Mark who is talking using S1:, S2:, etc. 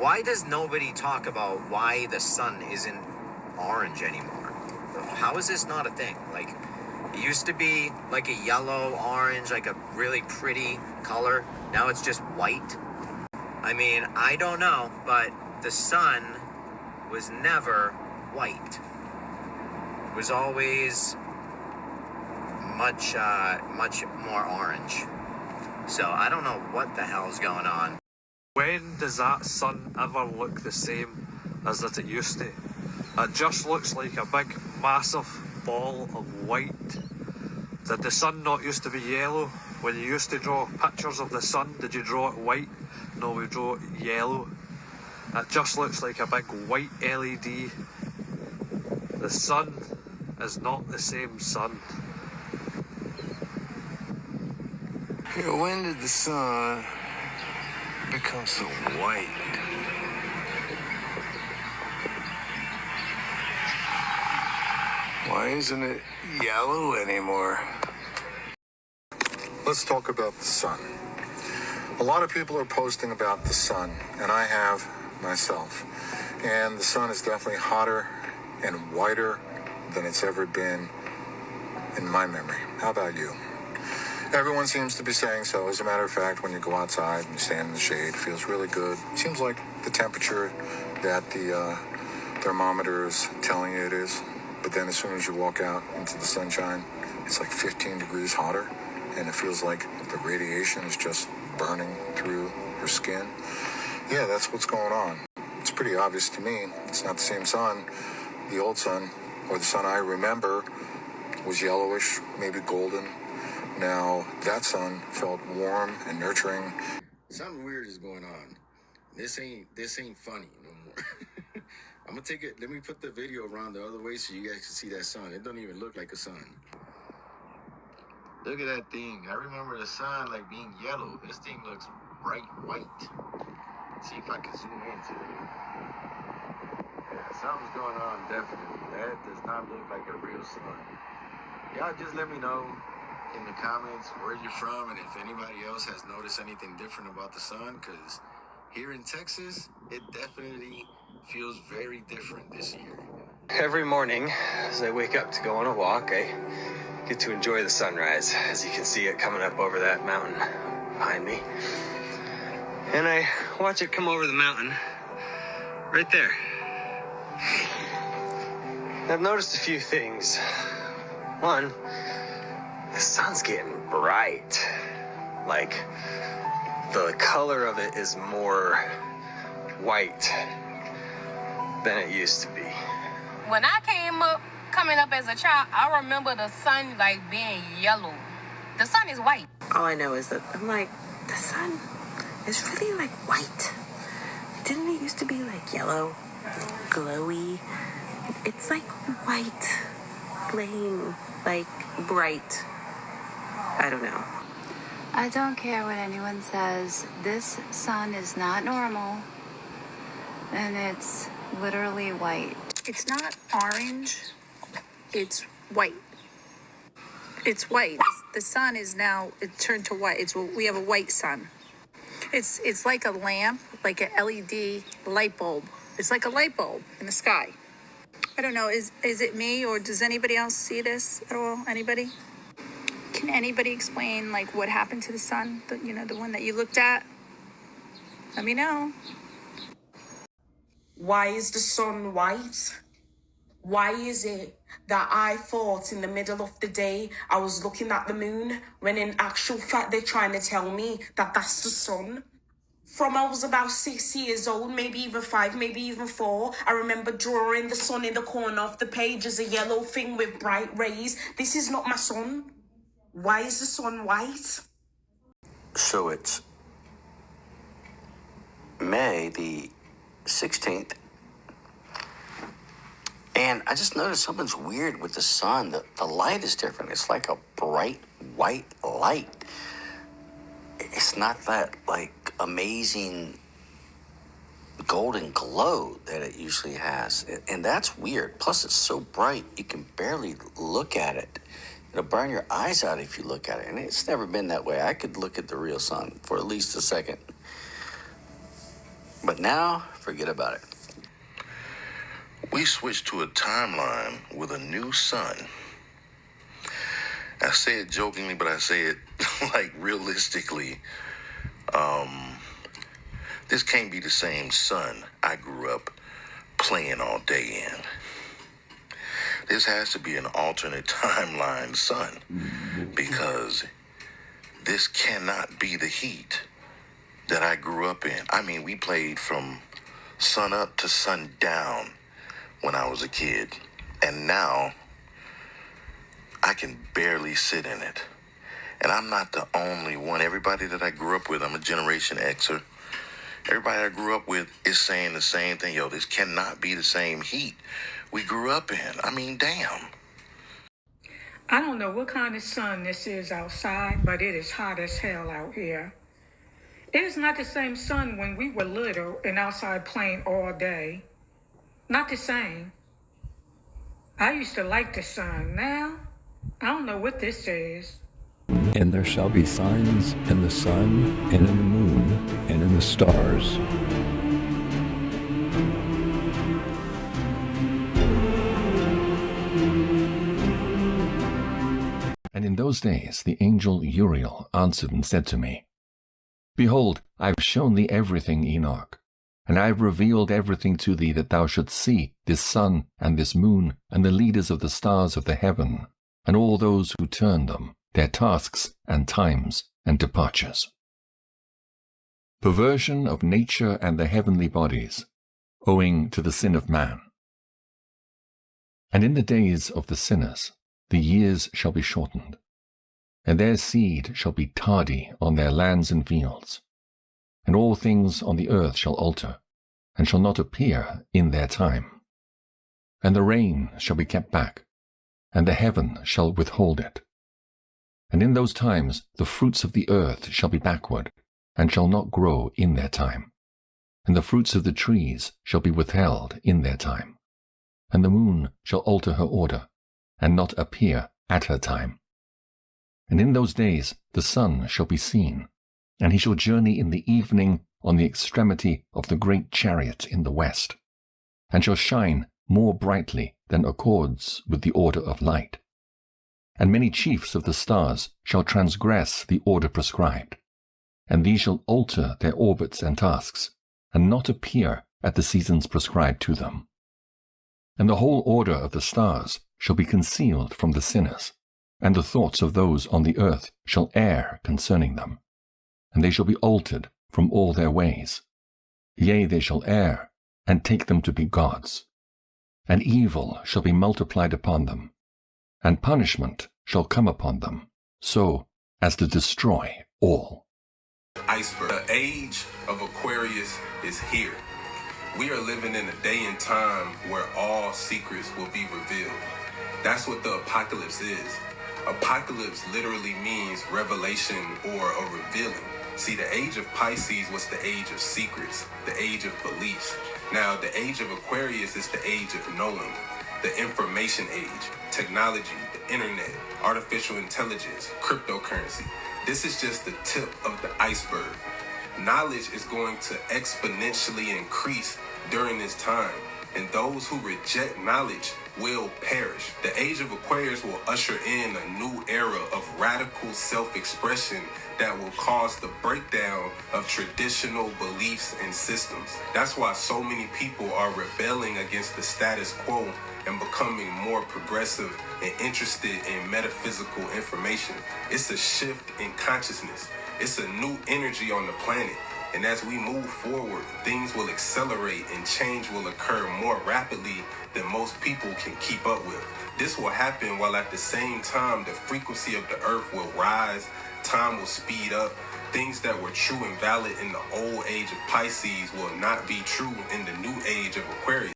S1: Why does nobody talk about why the sun isn't orange anymore? How is this not a thing? Like, it used to be like a yellow, orange, like a really pretty color. Now it's just white. I mean, I don't know, but the sun was never white. It was always much more orange. So I don't know what the hell's going on.
S2: When does that sun ever look the same as that it used to? It just looks like a big, massive ball of white. Did the sun not used to be yellow? When you used to draw pictures of the sun, did you draw it white? No, we draw it yellow. It just looks like a big white LED. The sun is not the same sun.
S3: When did the sun become so white? Why isn't it yellow anymore?
S4: Let's talk about the sun. A lot of people are posting about the sun, and I have myself. And the sun is definitely hotter and whiter than it's ever been in my memory. How about you? Everyone seems to be saying so. As a matter of fact, when you go outside and you stand in the shade, it feels really good. Seems like the temperature that the thermometer is telling you it is. But then as soon as you walk out into the sunshine, it's like 15 degrees hotter, and it feels like the radiation is just burning through your skin. Yeah, that's what's going on. It's pretty obvious to me. It's not the same sun. The old sun, or the sun I remember, was yellowish, maybe golden. Now, that sun felt warm and nurturing.
S5: Something weird is going on. This ain't funny no more. I'm gonna take it. Let me put the video around the other way so you guys can see that sun. It don't even look like a sun. Look at that thing. I remember the sun like being yellow. This thing looks bright white. Let's see if I can zoom into it. Yeah, something's going on, definitely. That does not look like a real sun. Y'all just let me know in the comments where you're from and if anybody else has noticed anything different about the sun, because here in Texas, it definitely feels very different this year.
S6: Every morning, as I wake up to go on a walk, I get to enjoy the sunrise, as you can see it coming up over that mountain behind me. And I watch it come over the mountain right there. I've noticed a few things. One, the sun's getting bright. Like, the color of it is more white than it used to be.
S7: When I coming up as a child, I remember the sun like being yellow. The sun is white.
S8: All I know is that I'm like, the sun is really like white. Didn't it used to be like yellow, glowy? It's like white, plain, like bright. I don't know.
S9: I don't care what anyone says. This sun is not normal. And it's literally white.
S10: It's not orange. It's white. It's white. The sun is now, it turned to white. We have a white sun. It's like a lamp, like an LED light bulb. It's like a light bulb in the sky. I don't know, is it me or does anybody else see this at all? Anybody? Can anybody explain like what happened to the sun? The one that you looked at? Let me know.
S11: Why is the sun white? Why is it that I thought in the middle of the day I was looking at the moon when in actual fact they're trying to tell me that that's the sun? From I was about 6 years old, maybe even 5, maybe even 4, I remember drawing the sun in the corner of the page as a yellow thing with bright rays. This is not my sun. Why is the sun white?
S12: So it's May the 16th. And I just noticed something's weird with the sun. The light is different. It's like a bright white light. It's not that like amazing golden glow that it usually has. And that's weird. Plus it's so bright you can barely look at it. It'll burn your eyes out if you look at it. And it's never been that way. I could look at the real sun for at least a second But now, forget about it.
S13: We switched to a timeline with a new sun. I say it jokingly, but I say it like realistically. This can't be the same sun I grew up playing all day in. This has to be an alternate timeline sun, because this cannot be the heat that I grew up in. I mean, we played from sun up to sundown when I was a kid, and now I can barely sit in it. And I'm not the only one. Everybody that I grew up with, I'm a Generation Xer. Everybody I grew up with is saying the same thing. Yo, this cannot be the same heat we grew up in. I mean, damn.
S14: I don't know what kind of sun this is outside, but it is hot as hell out here. It is not the same sun when we were little and outside playing all day. Not the same. I used to like the sun. Now, I don't know what this is.
S15: And there shall be signs in the sun, and in the moon, and in the stars. And in those days the angel Uriel answered and said to me, Behold, I have shown thee everything, Enoch, and I have revealed everything to thee, that thou shouldst see this sun and this moon, and the leaders of the stars of the heaven, and all those who turn them, their tasks and times and departures. Perversion of nature and the heavenly bodies, owing to the sin of man. And in the days of the sinners the years shall be shortened, and their seed shall be tardy on their lands and fields, and all things on the earth shall alter, and shall not appear in their time. And the rain shall be kept back, and the heaven shall withhold it. And in those times the fruits of the earth shall be backward, and shall not grow in their time. And the fruits of the trees shall be withheld in their time. And the moon shall alter her order, and not appear at her time. And in those days the sun shall be seen, and he shall journey in the evening on the extremity of the great chariot in the west, and shall shine more brightly than accords with the order of light. And many chiefs of the stars shall transgress the order prescribed, and these shall alter their orbits and tasks, and not appear at the seasons prescribed to them. And the whole order of the stars shall be concealed from the sinners, and the thoughts of those on the earth shall err concerning them, and they shall be altered from all their ways. Yea, they shall err, and take them to be gods. And evil shall be multiplied upon them, and punishment shall come upon them, so as to destroy all.
S16: Iceberg. The age of Aquarius is here. We are living in a day and time where all secrets will be revealed. That's what the apocalypse is. Apocalypse literally means revelation or a revealing. See, the age of Pisces was the age of secrets, the age of beliefs. Now, the age of Aquarius is the age of knowing, the information age, technology, the internet, artificial intelligence, cryptocurrency. This is just the tip of the iceberg. Knowledge is going to exponentially increase during this time, and those who reject knowledge will perish. The age of Aquarius will usher in a new era of radical self-expression that will cause the breakdown of traditional beliefs and systems. That's why so many people are rebelling against the status quo and becoming more progressive and interested in metaphysical information. It's a shift in consciousness. It's a new energy on the planet. And as we move forward, things will accelerate and change will occur more rapidly than most people can keep up with. This will happen while at the same time the frequency of the earth will rise, time will speed up. Things that were true and valid in the old age of Pisces will not be true in the new age of Aquarius.